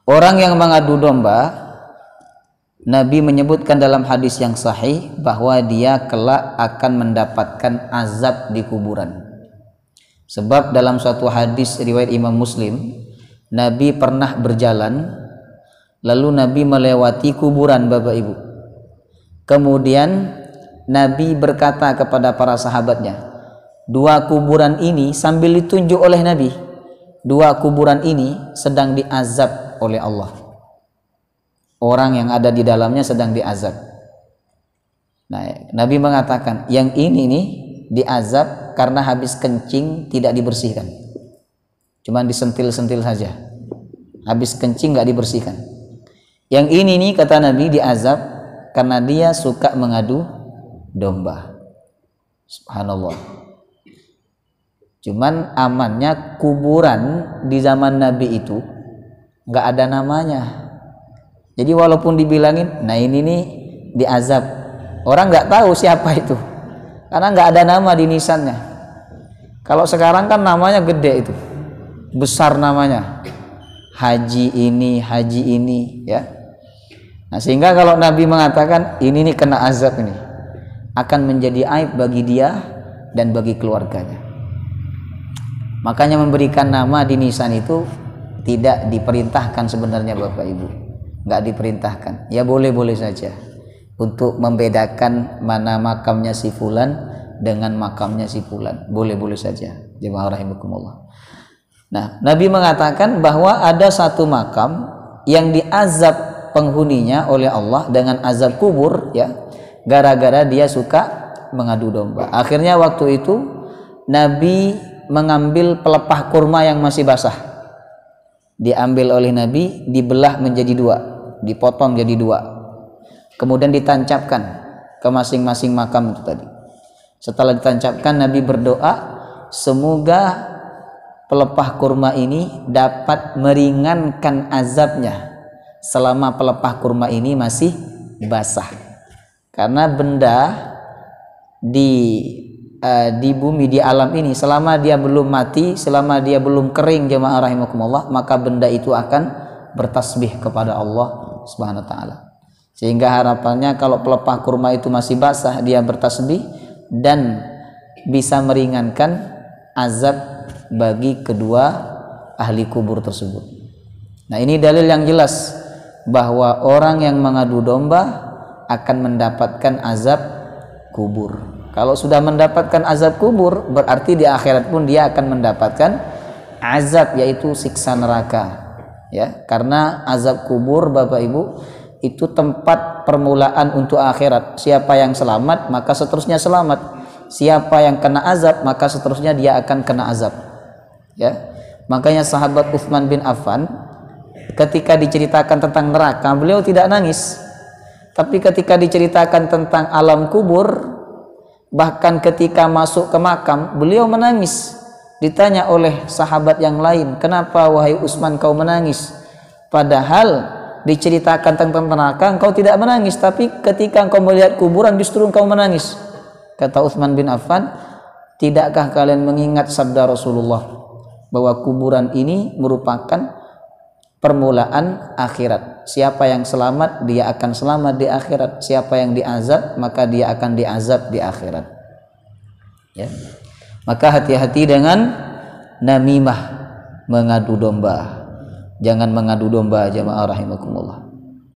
Orang yang mengadu domba, Nabi menyebutkan dalam hadis yang sahih bahwa dia kelak akan mendapatkan azab di kuburan. Sebab dalam suatu hadis riwayat Imam Muslim, Nabi pernah berjalan, lalu Nabi melewati kuburan, Bapak Ibu. Kemudian Nabi berkata kepada para sahabatnya, dua kuburan ini, sambil ditunjuk oleh Nabi, dua kuburan ini sedang diazab oleh Allah. Orang yang ada di dalamnya sedang diazab. Nah, Nabi mengatakan yang ini nih diazab karena habis kencing tidak dibersihkan, cuman disentil-sentil saja, habis kencing nggak dibersihkan. Yang ini nih, kata Nabi, diazab karena dia suka mengadu domba. Subhanallah. Cuman amannya kuburan di zaman Nabi itu nggak ada namanya. Jadi walaupun dibilangin, nah ini nih diazab, orang nggak tahu siapa itu, karena nggak ada nama di nisannya. Kalau sekarang kan namanya gede itu, besar namanya, haji ini, ya. Nah, sehingga kalau Nabi mengatakan ini nih kena azab, ini akan menjadi aib bagi dia dan bagi keluarganya. Makanya memberikan nama di nisan itu tidak diperintahkan sebenarnya, Bapak Ibu. Nggak diperintahkan, ya boleh-boleh saja untuk membedakan mana makamnya si fulan dengan makamnya si fulan, boleh-boleh saja, jemaah rahimakumullah. Nah, Nabi mengatakan bahwa ada satu makam yang diazab penghuninya oleh Allah dengan azab kubur, ya, gara-gara dia suka mengadu domba. Akhirnya waktu itu Nabi mengambil pelepah kurma yang masih basah, diambil oleh Nabi, dibelah menjadi dua, dipotong jadi dua, kemudian ditancapkan ke masing-masing makam itu tadi. Setelah ditancapkan, Nabi berdoa semoga pelepah kurma ini dapat meringankan azabnya selama pelepah kurma ini masih basah, karena benda di bumi, di alam ini, selama dia belum mati, selama dia belum kering, jemaah rahimakumullah, maka benda itu akan bertasbih kepada Allah Subhanahu wa ta'ala. Sehingga harapannya kalau pelepah kurma itu masih basah, dia bertasbih dan bisa meringankan azab bagi kedua ahli kubur tersebut. Nah, ini dalil yang jelas bahwa orang yang mengadu domba akan mendapatkan azab kubur. Kalau sudah mendapatkan azab kubur, berarti di akhirat pun dia akan mendapatkan azab, yaitu siksa neraka. Ya, karena azab kubur, Bapak Ibu, itu tempat permulaan untuk akhirat. Siapa yang selamat, maka seterusnya selamat. Siapa yang kena azab, maka seterusnya dia akan kena azab. Ya, makanya sahabat Utsman bin Affan ketika diceritakan tentang neraka, beliau tidak nangis. Tapi ketika diceritakan tentang alam kubur, bahkan ketika masuk ke makam, beliau menangis. Ditanya oleh sahabat yang lain, kenapa wahai Utsman kau menangis? Padahal diceritakan tentang neraka engkau tidak menangis, tapi ketika engkau melihat kuburan justru engkau menangis. Kata Utsman bin Affan, tidakkah kalian mengingat sabda Rasulullah bahwa kuburan ini merupakan permulaan akhirat. Siapa yang selamat, dia akan selamat di akhirat. Siapa yang diazab, maka dia akan diazab di akhirat. Ya. Maka hati-hati dengan namimah, mengadu domba. Jangan mengadu domba, jamaah rahimakumullah.